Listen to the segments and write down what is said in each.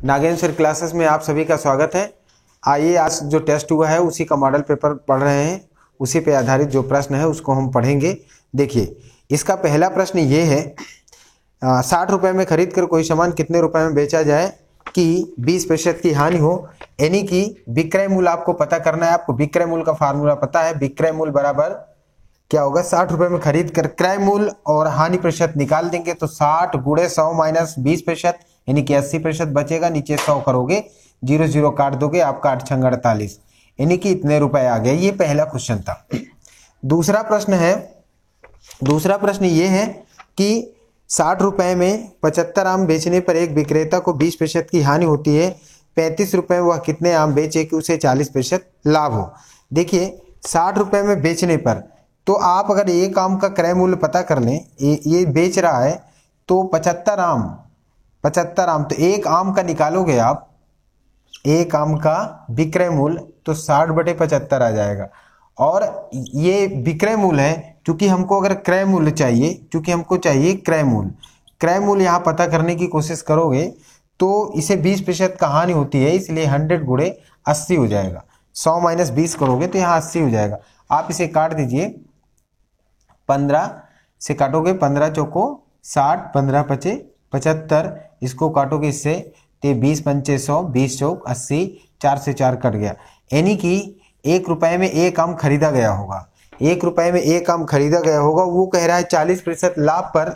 Nagendra classes में आप सभी का स्वागत है। आइए आज जो टेस्ट हुआ है उसी का मॉडल पेपर पढ़ रहे हैं, उसी पे आधारित जो प्रश्न है उसको हम पढ़ेंगे। देखिए इसका पहला प्रश्न ये है 60 रुपये में खरीद कर कोई सामान कितने रुपए में बेचा जाए कि 20% की हानि हो, यानी कि विक्रय मूल्य आपको पता करना है। आपको विक्रय मूल्य का फार्मूला पता है। विक्रय मूल्य बराबर क्या होगा, 60 रुपये में खरीद कर क्रय मूल्य और हानि प्रतिशत निकाल देंगे तो 60 गुणे 100 माइनस 20% यानी कि 80% बचेगा। नीचे 100 करोगे, 0 0 काट दोगे, आपका 8 छंग 48 यानी कि इतने रुपए आ गए। ये पहला क्वेश्चन था। दूसरा प्रश्न ये है कि 60 रुपए में 75 आम बेचने पर एक विक्रेता को 20% की हानि होती है। 35 रुपए वह कितने आम बेचे कि उसे 40% लाभ हो। देखिए 60 रुपए में बेचने पर तो आप अगर एक आम का क्रय मूल्य पता कर लें, ये बेच रहा है तो 75 आम तो एक आम का निकालोगे आप, एक आम का विक्रय मूल्य तो 60/75 आ जाएगा। और ये विक्रय मूल्य है, क्योंकि हमको अगर क्रय मूल्य चाहिए, क्योंकि हमको चाहिए क्रय मूल्य यहाँ पता करने की कोशिश करोगे तो इसे 20% का हानि होती है, इसलिए 100 गुणे 80 हो जाएगा। 100 माइनस 20 करोगे तो यहाँ 80 हो जाएगा। आप इसे काट दीजिए, 15 से काटोगे, 15 चौको 60, 15 पचे 75, इसको काटोगे इससे तो 20 पंचे 100, 20 चौक 80, 4 से 4 कट गया। यानी कि 1 रुपए में एक आम खरीदा गया होगा। 1 रुपए में एक आम खरीदा गया होगा। वो कह रहा है 40% लाभ पर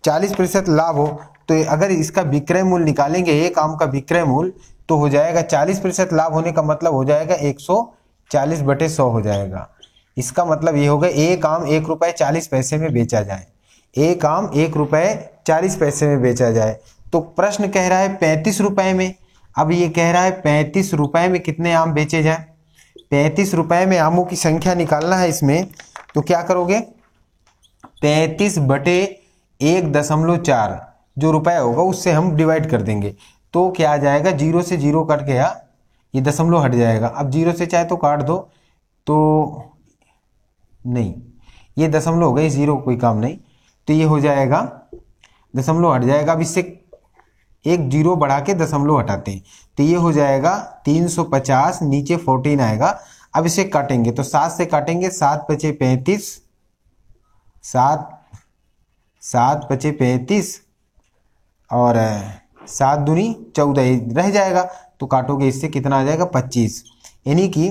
40% लाभ हो, तो अगर इसका विक्रय मूल्य निकालेंगे, एक आम का विक्रय मूल्य, तो हो जाएगा 40% लाभ होने का मतलब हो जाएगा 140/100 हो जाएगा। इसका मतलब ये होगा एक आम 1 रुपए 40 पैसे में बेचा जाए। एक आम 1 रुपए 40 पैसे में बेचा जाए। तो प्रश्न कह रहा है 35 रुपए में। अब ये कह रहा है 35 रुपए में कितने आम बेचे जाए। 35 रुपए में आमों की संख्या निकालना है इसमें, तो क्या करोगे, 35/1.4 जो रुपए होगा उससे हम डिवाइड कर देंगे तो क्या आ जाएगा, 0 से 0 कट गया, ये दशमलव हट जाएगा। अब 0 से चाहे तो काट दो, तो नहीं, ये दशमलव हो गई, 0 कोई काम नहीं, तो ये हो जाएगा, दशमलव हट जाएगा। अब इससे एक 0 बढ़ा के दशमलव हटाते हैं तो ये हो जाएगा 350, नीचे 14 आएगा। अब इसे काटेंगे तो 7 से काटेंगे, 7 पचे 35, 7 पचे 35 और 7 दूनी 14 रह जाएगा, तो काटोगे इससे कितना आ जाएगा 25। यानी कि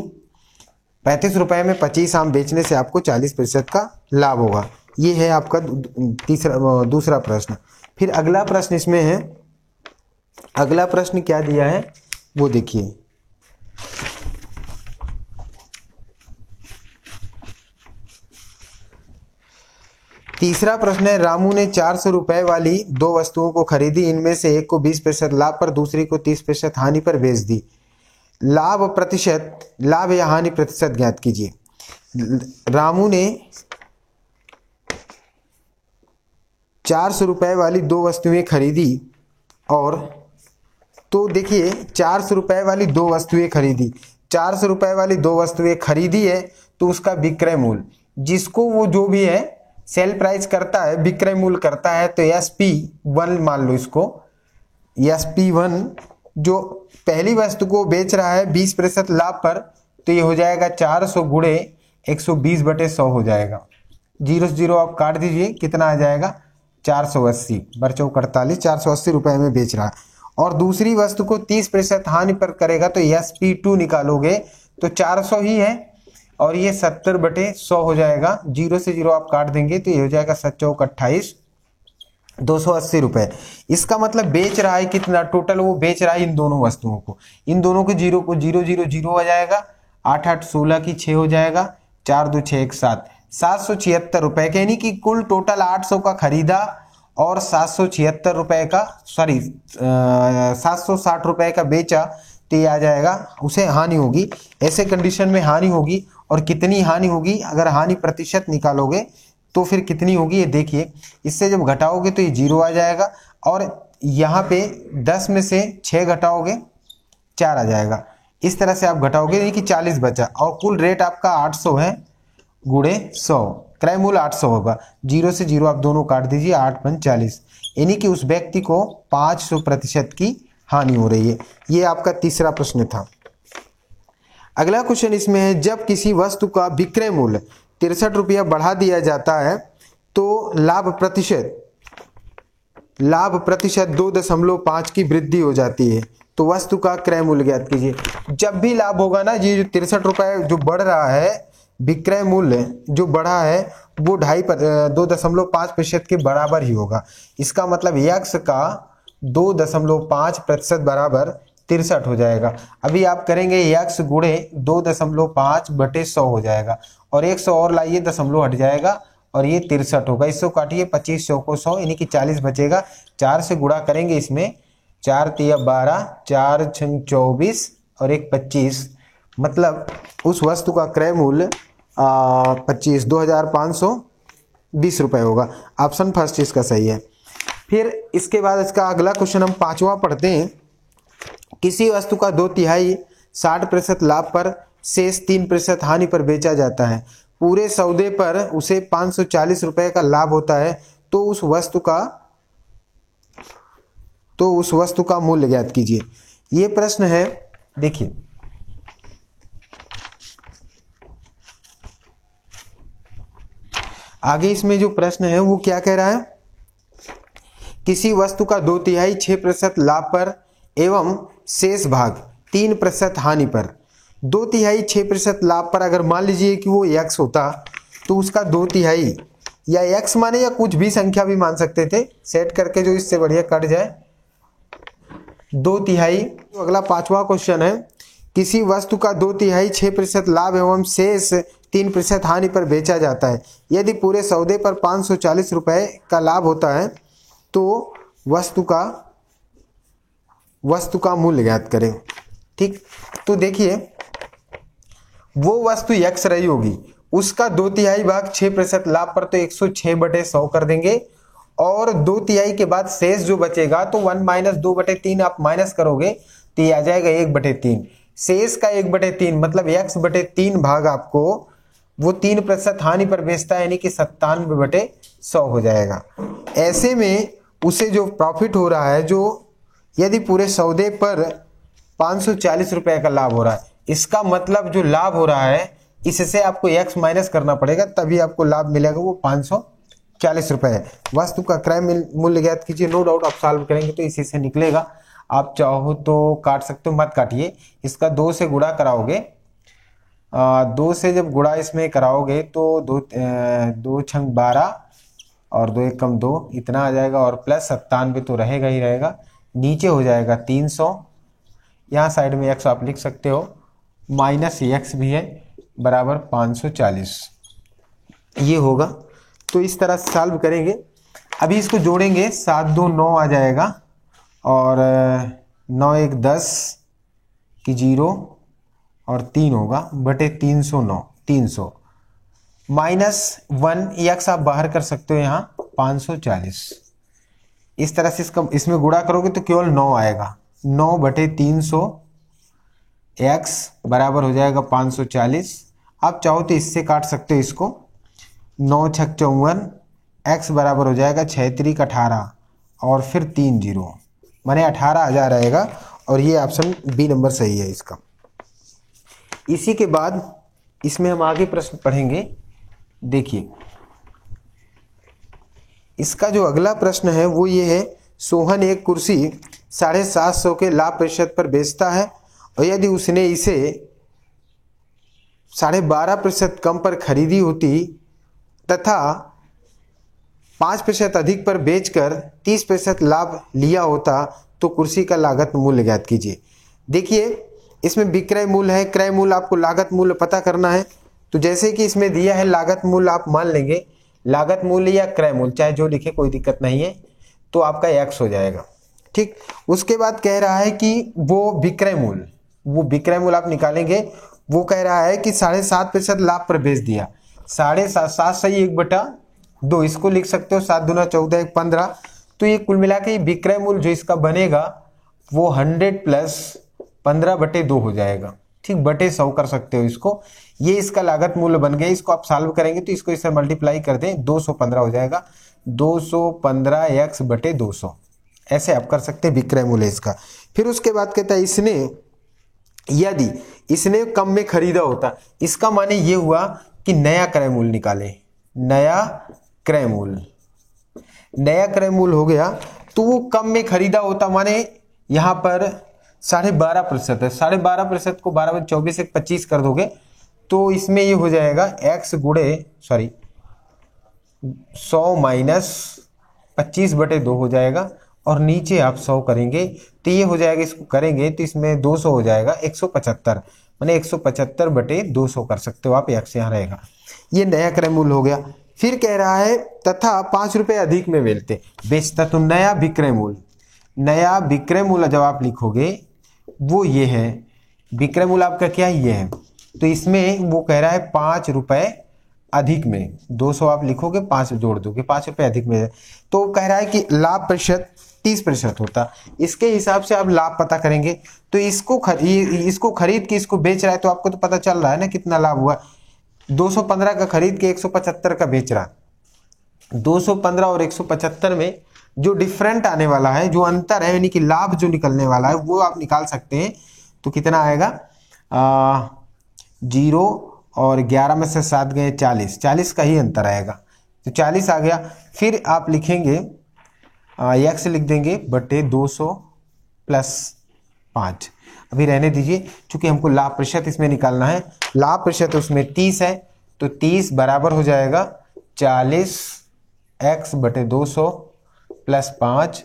35 रुपए में 25 आम बेचने से आपको 40% का लाभ होगा। ये है आपका दूसरा प्रश्न। फिर अगला प्रश्न इसमें है, अगला प्रश्न क्या दिया है वो देखिए। तीसरा प्रश्न है, रामू ने 400 रुपए वाली 2 वस्तुओं को खरीदी। इनमें से एक को 20% लाभ पर, दूसरी को 30% हानि पर बेच दी। लाभ या हानि प्रतिशत ज्ञात कीजिए। रामू ने 400 रुपए वाली 2 वस्तुएं खरीदी, और तो देखिए 400 रुपए वाली 2 वस्तुएं खरीदी, 400 रुपए वाली 2 वस्तुएं खरीदी है तो उसका विक्रय मूल्य, जिसको वो जो भी है सेल प्राइस करता है, विक्रय मूल्य करता है, तो SP1 मान लो इसको, SP1 जो पहली वस्तु को बेच रहा है 20% लाभ पर, तो ये हो जाएगा 400 गुणे 120/100 हो जाएगा। 0 0 आप काट दीजिए, कितना आ जाएगा 480, बरचौ 48, 480 रुपए में बेच रहा है। और दूसरी वस्तु को 30% हानि पर करेगा तो SP2 निकालोगे तो 400 ही है, और ये 70/100 हो जाएगा। 0 से 0 आप काट देंगे तो ये हो जाएगा 7 चौक 28, 280 रुपए। इसका मतलब बेच रहा है कितना, टोटल वो बेच रहा है इन दोनों वस्तुओं को, इन दोनों को 0 0 0 हो जाएगा, 8 8 16 की 6 हो जाएगा, 4 2 6 1 7, 776 रुपए के, यानी कि कुल टोटल 800 का खरीदा और 776 रुपए का, सॉरी 760 रुपए का बेचा, तो ये आ जाएगा, उसे हानि होगी। ऐसे कंडीशन में हानि होगी, और कितनी हानि होगी, अगर हानि प्रतिशत निकालोगे तो फिर कितनी होगी ये देखिए। इससे जब घटाओगे तो ये 0 आ जाएगा, और यहाँ पे 10 में से 6 घटाओगे 4 आ जाएगा। इस तरह से आप घटाओगे, यानी कि 40 बचा, और कुल रेट आपका 800 है गुणे 100, क्रय मूल्य 800 होगा। 0 से 0 आप दोनों काट दीजिए, 8 5 40, यानी कि उस व्यक्ति को 500% की हानि हो रही है। ये आपका तीसरा प्रश्न था। अगला क्वेश्चन इसमें है, जब किसी वस्तु का विक्रय मूल्य 63 रुपया बढ़ा दिया जाता है तो लाभ प्रतिशत 2.5 की वृद्धि हो जाती है, तो वस्तु का क्रय मूल्य ज्ञात कीजिए। जब भी लाभ होगा ना, ये जो 63 रुपए जो बढ़ रहा है, विक्रय मूल्य जो बढ़ा है वो 2.5% के बराबर ही होगा। इसका मतलब x का 2.5% बराबर 63 हो जाएगा। अभी आप करेंगे x गुणे 2.5/100 हो जाएगा, और 100 और लाइए, दशमलव हट जाएगा और ये 63 होगा। इसको काटिए, 25 100 को 100 यानी कि 40 बचेगा। 4 से गुणा करेंगे इसमें, 4 तिया 12, 4 छंग 24 और 1 25, मतलब उस वस्तु का क्रय मूल्य 2,520 रुपये होगा। ऑप्शन फर्स्ट इसका सही है। फिर इसके बाद इसका अगला क्वेश्चन हम पांचवा पढ़ते हैं। किसी वस्तु का 2/3 60% लाभ पर शेष 3% हानि पर बेचा जाता है। पूरे सौदे पर उसे 540 रुपये का लाभ होता है, तो उस वस्तु का मूल्य ज्ञात कीजिए। ये प्रश्न है, देखिए आगे इसमें जो प्रश्न है वो क्या कह रहा है, किसी वस्तु का 2/3 6% लाभ पर एवं शेष भाग 3% हानि पर। 2/3 6% लाभ पर अगर मान लीजिए कि वो x होता, तो उसका 2/3 या x माने या कुछ भी संख्या भी मान सकते थे, सेट करके जो इससे बढ़िया कट जाए 2/3। तो अगला पांचवा क्वेश्चन है, किसी वस्तु का 2/3 6% लाभ एवं शेष 3% हानि पर बेचा जाता है। यदि पूरे सौदे पर 540 रुपये का लाभ होता है, तो वस्तु का मूल्य ज्ञात करें। ठीक, तो देखिए वो वस्तु x रही होगी, उसका 2/3 भाग 6% लाभ पर तो 106/100 कर देंगे, और 2/3 के बाद शेष जो बचेगा तो 1 - 2/3 आप माइनस करोगे तो ये आ जाएगा 1/3। शेष का 1/3 मतलब x/3 भाग आपको वो 3% हानि पर बेचता है, यानी कि 97/100 हो जाएगा। ऐसे में उसे जो प्रॉफिट हो रहा है, जो यदि पूरे सौदे पर 540 रुपये का लाभ हो रहा है, इसका मतलब जो लाभ हो रहा है इससे आपको x माइनस करना पड़ेगा, तभी आपको लाभ मिलेगा, वो 540 रुपये है। वस्तु का क्रय मूल्य ज्ञात कीजिए। नो डाउट आप सॉल्व करेंगे तो इसी से निकलेगा। आप चाहो तो काट सकते हो, मत काटिए। इसका 2 से गुणा कराओगे, 2 से जब गुणा इसमें कराओगे तो 2 छंग 12 और 2 1 कम 2 इतना आ जाएगा, और प्लस 97 तो रहेगा ही रहेगा। नीचे हो जाएगा 300, यहाँ साइड में x आप लिख सकते हो, माइनस x भी है, बराबर 540 ये होगा। तो इस तरह से सॉल्व करेंगे। अभी इसको जोड़ेंगे, 7 2 9 आ जाएगा, और 9 1 10 की 0 और 3 होगा बटे 309, 300 -1 x आप बाहर कर सकते हो यहाँ 540। इस तरह से इसमें गुणा करोगे तो केवल 9 आएगा। 9/300 x बराबर हो जाएगा 540। आप चाहो तो इससे काट सकते हो इसको, 9 छक 54, x बराबर हो जाएगा 6 3 18 और फिर 3 0 माने 18,000 आएगा, और ये ऑप्शन बी नंबर सही है इसका। इसी के बाद इसमें हम आगे प्रश्न पढ़ेंगे। देखिए इसका जो अगला प्रश्न है वो ये है, सोहन एक कुर्सी 750 के लाभ प्रतिशत पर बेचता है, और यदि उसने इसे 12.5% कम पर खरीदी होती तथा 5% अधिक पर बेचकर 30% लाभ लिया होता, तो कुर्सी का लागत मूल्य ज्ञात कीजिए। देखिए इसमें विक्रय मूल्य है, क्रय मूल्य आपको लागत मूल्य पता करना है। तो जैसे कि इसमें दिया है लागत मूल्य, आप मान लेंगे लागत मूल्य या क्रय मूल्य चाहे जो लिखे कोई दिक्कत नहीं है, तो आपका x हो जाएगा। ठीक, उसके बाद कह रहा है कि वो विक्रय मूल्य आप निकालेंगे। वो कह रहा है कि 7.5% लाभ पर बेच दिया, 7.5 सही 1/2 इसको लिख सकते हो, 7 दूना 14 1 15। तो ये कुल मिला के विक्रय मूल्य जो इसका बनेगा वो 100 + 15/2 हो जाएगा। ठीक, /100 कर सकते हो इसको। ये इसका लागत मूल्य बन गया। इसको आप सॉल्व करेंगे तो इसको इससे मल्टीप्लाई कर दें, 215 हो जाएगा। 215 x/200 ऐसे आप कर सकते हैं, विक्रय मूल्य इसका। फिर उसके बाद कहता है इसने, यदि इसने कम में खरीदा होता, इसका माने ये हुआ कि नया क्रय मूल्य निकाले, नया क्रय मूल्य, नया क्रय मूल्य हो गया तो वो कम में खरीदा होता, माने यहां पर 12.5% है, 12.5% को 12 में 24 एक 25 कर दोगे तो इसमें ये हो जाएगा x गुणे 100 माइनस 25/2 हो जाएगा, और नीचे आप 100 करेंगे तो ये हो जाएगा, इसको करेंगे तो इसमें 200 हो जाएगा, 175 माने 175/200 कर सकते हो आप, x यहाँ रहेगा। ये नया क्रय मूल्य हो गया। फिर कह रहा है तथा 5 रुपए अधिक में बेचता, तो नया विक्रय मूल्य, नया विक्रय मूल्य जब आप लिखोगे वो ये है, विक्रय मूल्य आपका क्या ये है, तो इसमें वो कह रहा है 5 रुपए अधिक में, 200 आप लिखोगे 5 जोड़ दोगे, 5 रुपए अधिक में, तो कह रहा है कि लाभ प्रतिशत 30% होता, इसके हिसाब से आप लाभ पता करेंगे। तो इसको खरीद के इसको बेच रहा है, तो आपको तो पता चल रहा है ना कितना लाभ हुआ, 215 का खरीद के 175 का बेच रहा, 215 और 175 में जो डिफरेंट आने वाला है, जो अंतर है, यानी कि लाभ जो निकलने वाला है वो आप निकाल सकते हैं। तो कितना आएगा, 0 और 11 में से 7 गए 40 का ही अंतर आएगा, तो 40 आ गया। फिर आप लिखेंगे x लिख देंगे बटे 200 प्लस 5, अभी रहने दीजिए, क्योंकि हमको लाभ प्रतिशत इसमें निकालना है। लाभ प्रतिशत उसमें 30 है, तो 30 बराबर हो जाएगा 40x बटे 200 प्लस 5,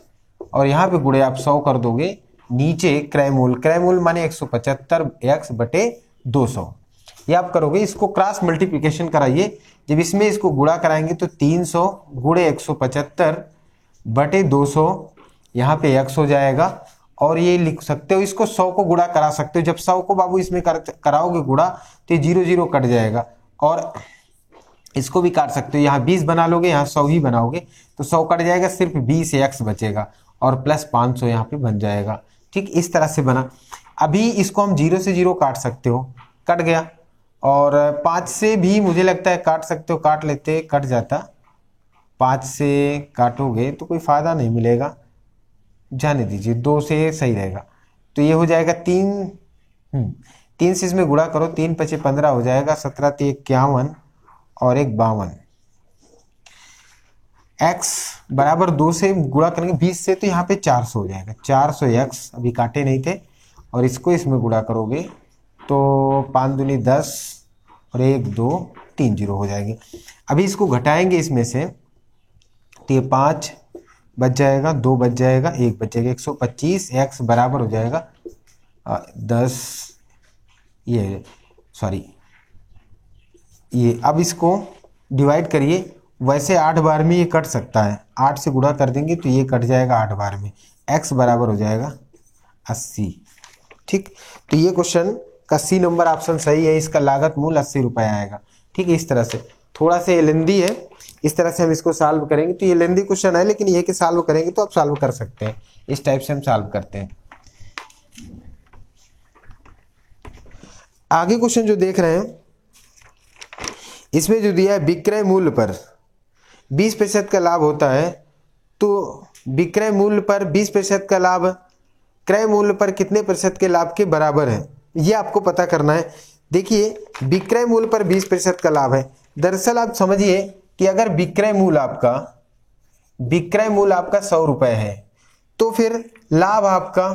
और यहाँ पे गुणे आप 100 कर दोगे, नीचे क्रय मूल्य माने 175x बटे 200, ये आप करोगे। इसको क्रॉस मल्टीप्लिकेशन कराइए, जब इसमें इसको गुणा कराएंगे तो 300 गुणे 175 बटे 200, यहाँ पे x हो जाएगा, और ये लिख सकते हो, इसको 100 को गुणा करा सकते हो, जब 100 को बाबू इसमें कराओगे गुणा तो 0 0 कट जाएगा, और इसको भी काट सकते हो, यहाँ 20 बना लोगे, यहाँ 100 ही बनाओगे तो 100 कट जाएगा, सिर्फ 20x बचेगा, और प्लस 500 यहाँ पे बन जाएगा। ठीक, इस तरह से बना। अभी इसको हम 0 से 0 काट सकते हो, कट गया, और 5 से भी मुझे लगता है काट सकते हो, काट लेते, कट जाता, 5 से काटोगे तो कोई फायदा नहीं मिलेगा, जाने दीजिए, 2 से सही रहेगा। तो ये हो जाएगा 3 से इसमें गुणा करो, 3 × 5 = 15 हो जाएगा, 17 × 3 = 51 और 1 52, x बराबर 2 से गुणा करेंगे 20 से, तो यहाँ पे 400 हो जाएगा, 400x, अभी काटे नहीं थे, और इसको इसमें गुणा करोगे तो 5 दूनी 10 और 1 2 3 0 हो जाएगी। अभी इसको घटाएंगे इसमें से, तो ये 5 बच जाएगा, 2 बच जाएगा, 1 बचेगा, 125x बराबर हो जाएगा 10, ये अब इसको डिवाइड करिए, वैसे 8 बार में ये कट सकता है, 8 से गुणा कर देंगे तो ये कट जाएगा 8 बार में, x बराबर हो जाएगा 80। ठीक, तो ये क्वेश्चन का C नंबर ऑप्शन सही है, इसका लागत मूल्य 80 रुपये आएगा। ठीक है, इस तरह से, थोड़ा सा ये लेंदी है, इस तरह से हम इसको सॉल्व करेंगे, तो ये लेंदी क्वेश्चन है, लेकिन ये कि सॉल्व करेंगे तो आप सॉल्व कर सकते हैं, इस टाइप से हम सॉल्व करते हैं। आगे क्वेश्चन जो देख रहे हैं, इसमें जो दिया है विक्रय मूल्य पर 20% का लाभ होता है, तो विक्रय मूल्य पर 20% का लाभ क्रय मूल्य पर कितने प्रतिशत के लाभ के बराबर है, ये आपको पता करना है। देखिए, विक्रय मूल्य पर 20% का लाभ है, दरअसल आप समझिए कि अगर विक्रय मूल्य आपका 100 रुपए है, तो फिर लाभ आपका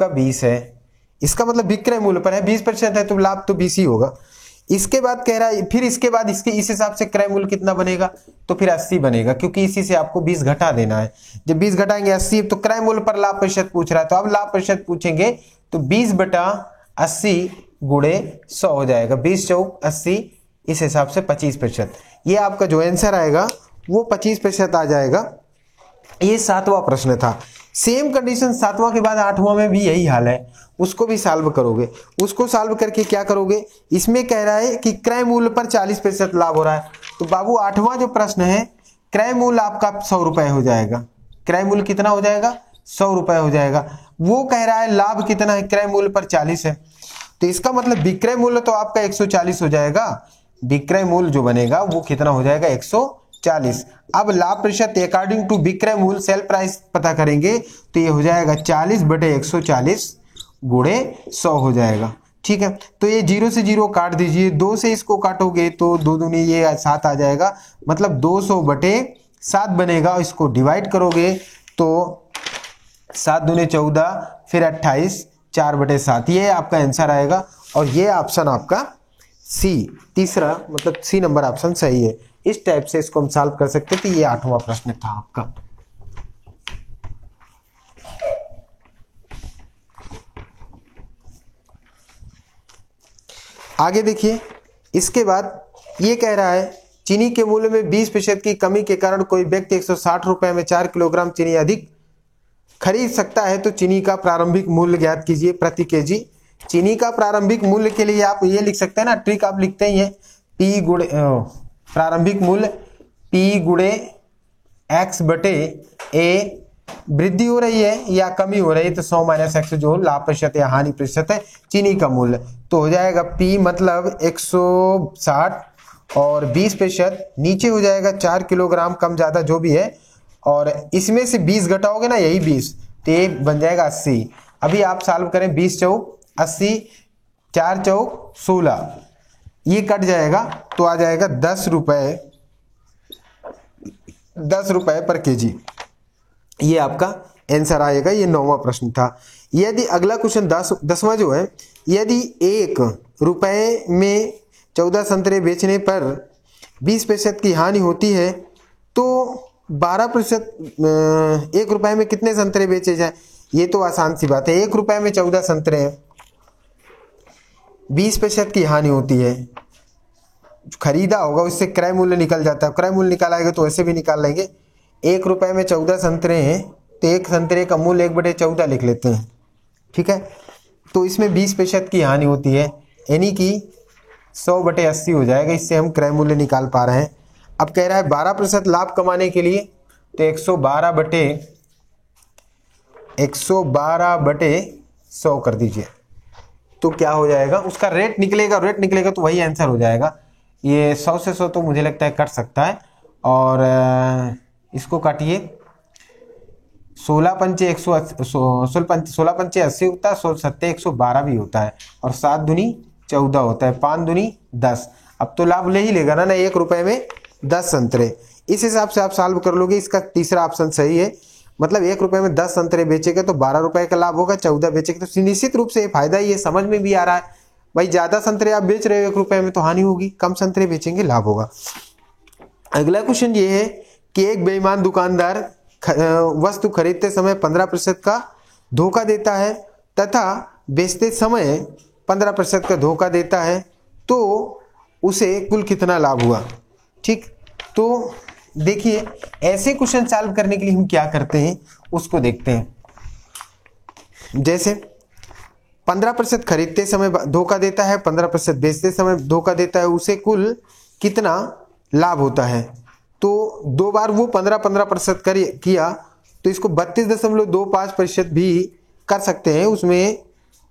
20 है, इसका मतलब विक्रय मूल्य पर है 20% है, तो लाभ तो 20 ही होगा। इसके बाद कह रहा है, फिर इसके बाद इसके इस हिसाब से क्रय मूल्य कितना बनेगा, तो फिर 80 बनेगा, क्योंकि इसी से आपको 20 घटा देना है। जब 20 घटाएंगे 80, तो क्रय मूल्य पर लाभ प्रतिशत पूछ रहा है, तो अब लाभ प्रतिशत पूछेंगे तो 20/80 गुणे 100 हो जाएगा, 20 चौक 80, इस हिसाब से 25%। ये आपका जो आंसर आएगा वो 25% आ जाएगा। ये 7वां प्रश्न था। सेम कंडीशन 7वां के बाद 8वां में भी यही हाल है, उसको भी सॉल्व करोगे। उसको सॉल्व करके क्या करोगे, इसमें कह रहा है कि क्रय मूल्य पर 40% लाभ हो रहा है, तो बाबू 8वां जो प्रश्न है, क्रय मूल्य आपका 100 रुपए हो जाएगा। क्रय मूल्य कितना हो जाएगा, 100 रुपए हो जाएगा। वो कह रहा है लाभ कितना है, क्रय मूल्य पर 40 है, तो इसका मतलब विक्रय मूल्य तो आपका 140 हो जाएगा। विक्रय मूल्य जो बनेगा वो कितना हो जाएगा, 140 40। अब लाभ प्रतिशत अकॉर्डिंग टू विक्रय मूल्य सेल प्राइस पता करेंगे तो ये हो जाएगा 40/140 गुणे 100 हो जाएगा। ठीक है, तो ये 0 से 0 काट दीजिए, 2 से इसको काटोगे तो 2 दूनी ये 7 आ जाएगा, मतलब 200/7 बनेगा। इसको डिवाइड करोगे तो 7 दूनी 14, फिर 28, 4/7, ये आपका आंसर आएगा। और ये ऑप्शन आपका सी, तीसरा मतलब सी नंबर ऑप्शन सही है। इस टाइप से इसको हम सॉल्व कर सकते थे। ये 8वां प्रश्न था आपका। आगे देखिए, इसके बाद ये कह रहा है चीनी के मूल्य में 20% की कमी के कारण कोई व्यक्ति 160 रुपए में 4 किलोग्राम चीनी अधिक खरीद सकता है, तो चीनी का प्रारंभिक मूल्य ज्ञात कीजिए प्रति केजी। चीनी का प्रारंभिक मूल्य के लिए आप ये लिख सकते हैं ना, ट्रिक आप लिखते ही है, पी गुणे प्रारंभिक मूल्य P गुणे X/A, वृद्धि हो रही है या कमी हो रही है तो 100 - X जो लाभ प्रतिशत या हानि प्रतिशत है चीनी का मूल्य, तो हो जाएगा P मतलब 160 और 20% नीचे हो जाएगा 4 किलोग्राम कम ज्यादा जो भी है, और इसमें से 20 घटाओगे ना, यही 20, तो ये बन जाएगा 80। अभी आप सॉल्व करें, 20 चौक 80, 4 चौक 16, ये कट जाएगा तो आ जाएगा 10 रुपए पर केजी। ये आपका आंसर आएगा। ये 9वां प्रश्न था। यदि अगला क्वेश्चन 10वां जो है, यदि 1 रुपए में 14 संतरे बेचने पर 20% की हानि होती है तो 12% 1 रुपए में कितने संतरे बेचे जाए? ये तो आसान सी बात है। 1 रुपए में 14 संतरे हैं, 20% की हानि होती है, खरीदा होगा उससे क्रय मूल्य निकल जाता है। क्रय मूल्य निकाल आएगा तो ऐसे भी निकाल लेंगे। 1 रुपए में 14 संतरे हैं तो 1 संतरे का मूल्य 1/14 लिख लेते हैं। ठीक है, तो इसमें 20% की हानि होती है, यानी कि 100/80 हो जाएगा। इससे हम क्रय मूल्य निकाल पा रहे हैं। अब कह रहा है 12% लाभ कमाने के लिए, तो 112/100 कर दीजिए, तो क्या हो जाएगा, उसका रेट निकलेगा तो वही आंसर हो जाएगा। ये 100 से 100 तो मुझे लगता है कट सकता है, और इसको काटिए, 16 पंचे 80 होता है, 16 सत्ते 112 भी होता है, और 7 दूनी 14 होता है, 5 दूनी 10। अब तो लाभ ले ही लेगा ना 1 रुपए में 10 संतरे। इस हिसाब से आप सॉल्व कर लोगे। इसका तीसरा ऑप्शन सही है, मतलब 1 रुपए में 10 संतरे बेचेगा तो 12 रुपए का लाभ होगा, 14 बेचेगा तो निश्चित रूप से फायदा ही है। समझ में भी आ रहा है भाई, ज्यादा संतरे आप बेच रहे हो 1 रुपए में तो हानि होगी, कम संतरे बेचेंगे लाभ होगा। अगला क्वेश्चन ये है कि एक बेईमान दुकानदार वस्तु खरीदते समय 15% का धोखा देता है तथा बेचते समय 15% का धोखा देता है, तो उसे कुल कितना लाभ हुआ? ठीक, तो देखिए ऐसे क्वेश्चन सॉल्व करने के लिए हम क्या करते हैं उसको देखते हैं। जैसे 15% खरीदते समय धोखा देता है, 15% बेचते समय धोखा देता है, उसे कुल कितना लाभ होता है? तो 2 बार वो 15% किया तो इसको 32.25% भी कर सकते हैं, उसमें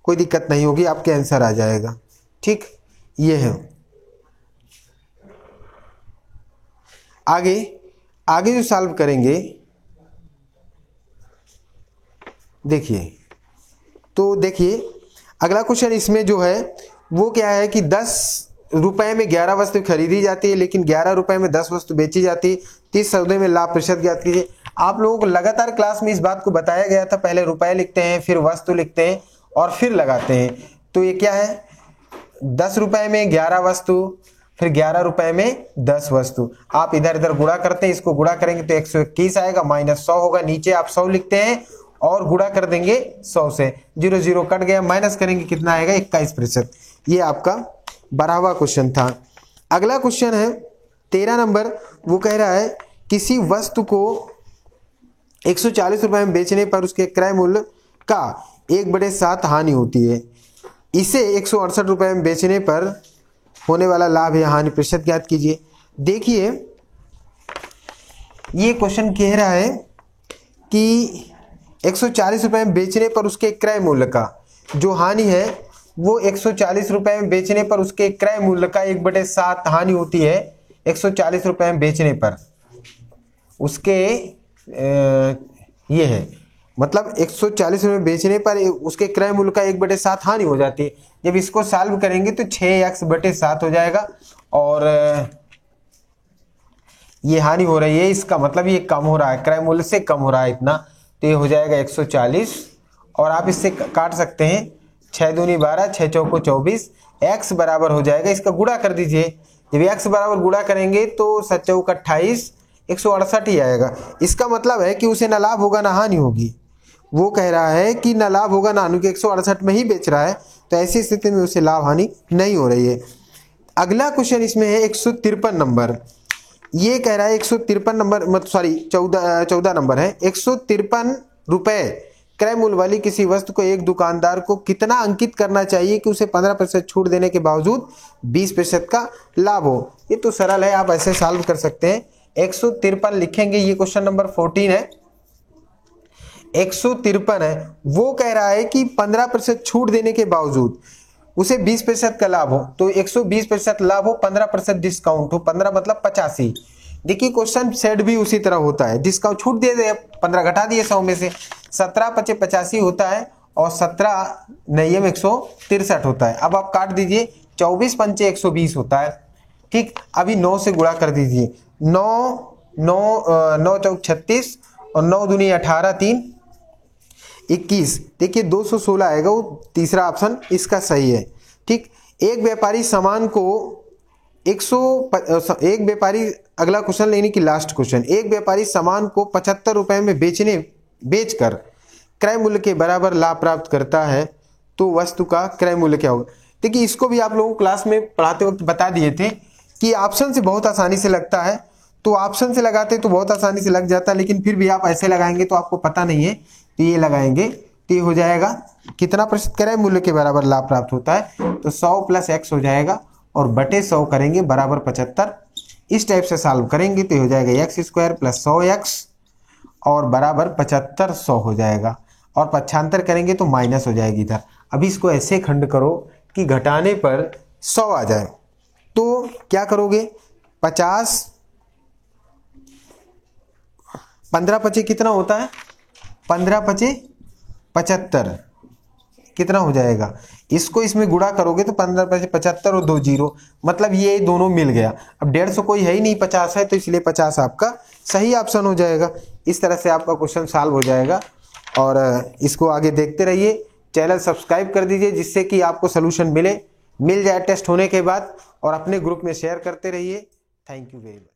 कोई दिक्कत नहीं होगी, आपके आंसर आ जाएगा। ठीक, ये है। आगे जो सॉल्व करेंगे, देखिए अगला क्वेश्चन इसमें जो है वो क्या है कि 10 रुपए में 11 वस्तु खरीदी जाती है, लेकिन 11 रुपए में 10 वस्तु बेची जाती है। 30 सौदे में लाभ प्रतिशत ज्ञात कीजिए। आप लोगों को लगातार क्लास में इस बात को बताया गया था, पहले रुपए लिखते हैं, फिर वस्तु लिखते हैं और फिर लगाते हैं। तो ये क्या है, 10 रुपए में 11 वस्तु, फिर 11 रुपए में 10 वस्तु। आप इधर इधर गुणा करते हैं, इसको गुणा करेंगे तो 121 आएगा, -100 होगा। नीचे आप 100 लिखते हैं और गुणा कर देंगे 100 से, 0 0 कट गया, माइनस करेंगे कितना आएगा, 21%। ये आपका 12वां क्वेश्चन था। अगला क्वेश्चन है 13 नंबर। वो कह रहा है किसी वस्तु को 140 रुपए में बेचने पर उसके क्रय मूल्य का 1/7 हानि होती है। इसे 168 रुपए में बेचने पर होने वाला लाभ या हानि प्रतिशत ज्ञात कीजिए। देखिए ये क्वेश्चन कह रहा है कि 140 रुपए में बेचने पर उसके क्रय मूल्य का जो हानि है वो 140 रुपए में बेचने पर उसके क्रय मूल्य का 1/7 हानि होती है 140 रुपए में बेचने पर। उसके ये है, मतलब 140 रुपये बेचने पर उसके क्रय मूल्य का 1/7 हानि हो जाती है। जब इसको सॉल्व करेंगे तो 6x/7 हो जाएगा, और ये हानि हो रही है, इसका मतलब ये कम हो रहा है, क्रय मूल्य से कम हो रहा है इतना, तो ये हो जाएगा 140। और आप इससे काट सकते हैं, 6 दूनी 12, 6 चौको 24, x बराबर हो जाएगा, इसका गुणा कर दीजिए। जब x बराबर गुणा करेंगे तो 7 चौक 28, 168 ही आएगा। इसका मतलब है कि उसे न लाभ होगा ना हानि होगी। वो कह रहा है कि न लाभ होगा ना हानि, 168 में ही बेच रहा है, तो ऐसी स्थिति में उसे लाभ हानि नहीं हो रही है। अगला क्वेश्चन इसमें है 153 नंबर। ये कह रहा है 153 नंबर, मतलब सॉरी 14 नंबर है। 153 रुपए क्रय मूल्य वाली किसी वस्तु को एक दुकानदार को कितना अंकित करना चाहिए कि उसे 15% छूट देने के बावजूद 20% का लाभ हो। ये तो सरल है, आप ऐसे सॉल्व कर सकते हैं। 153 लिखेंगे, ये क्वेश्चन नंबर 14 है। 153 है, वो कह रहा है कि 15% छूट देने के बावजूद उसे 20% का लाभ हो, तो 120% लाभ हो, 15% डिस्काउंट हो, 15 मतलब 85। देखिए क्वेश्चन सेट भी उसी तरह होता है, डिस्काउंट छूट दे दे, 15 घटा दिए 100 में से, 17 × 5 = 85 होता है, और 17 नियम 163 होता है। अब आप काट दीजिए, 24 × 5 = 120 होता है। ठीक, अभी 9 से गुणा कर दीजिए, 9 चौक 36 और 9 दूनी 18, 3 21। देखिए 216 आएगा, वो तीसरा ऑप्शन इसका सही है। ठीक, एक व्यापारी सामान को एक व्यापारी, अगला क्वेश्चन लेने की लास्ट क्वेश्चन, एक व्यापारी सामान को 75 रुपए में बेचकर क्रय मूल्य के बराबर लाभ प्राप्त करता है, तो वस्तु का क्रय मूल्य क्या होगा। देखिए इसको भी आप लोगों को क्लास में पढ़ाते वक्त बता दिए थे कि ऑप्शन से बहुत आसानी से लगता है, तो ऑप्शन से लगाते तो बहुत आसानी से लग जाता है, लेकिन फिर भी आप ऐसे लगाएंगे तो आपको पता नहीं है, तो ये लगाएंगे तो ये हो जाएगा कितना प्रतिशत क्रय मूल्य के बराबर लाभ प्राप्त होता है, तो 100 + x हो जाएगा, और बटे 100 करेंगे बराबर 75। इस टाइप से सॉल्व करेंगे तो हो जाएगा x² + 100x और बराबर 75, 100 हो जाएगा, और पक्षांतर करेंगे तो माइनस हो जाएगी इधर। अभी इसको ऐसे खंड करो कि घटाने पर 100 आ जाए, तो क्या करोगे, 50, 15 × 5 कितना होता है, 15 × 5 = 75, कितना हो जाएगा, इसको इसमें गुणा करोगे तो 15 × 5 = 75 और 2 0, मतलब ये दोनों मिल गया। अब 150 कोई है ही नहीं, 50 है, तो इसलिए 50 आपका सही ऑप्शन हो जाएगा। इस तरह से आपका क्वेश्चन सॉल्व हो जाएगा, और इसको आगे देखते रहिए। चैनल सब्सक्राइब कर दीजिए, जिससे कि आपको सोल्यूशन मिल जाए टेस्ट होने के बाद, और अपने ग्रुप में शेयर करते रहिए। Thank you very much.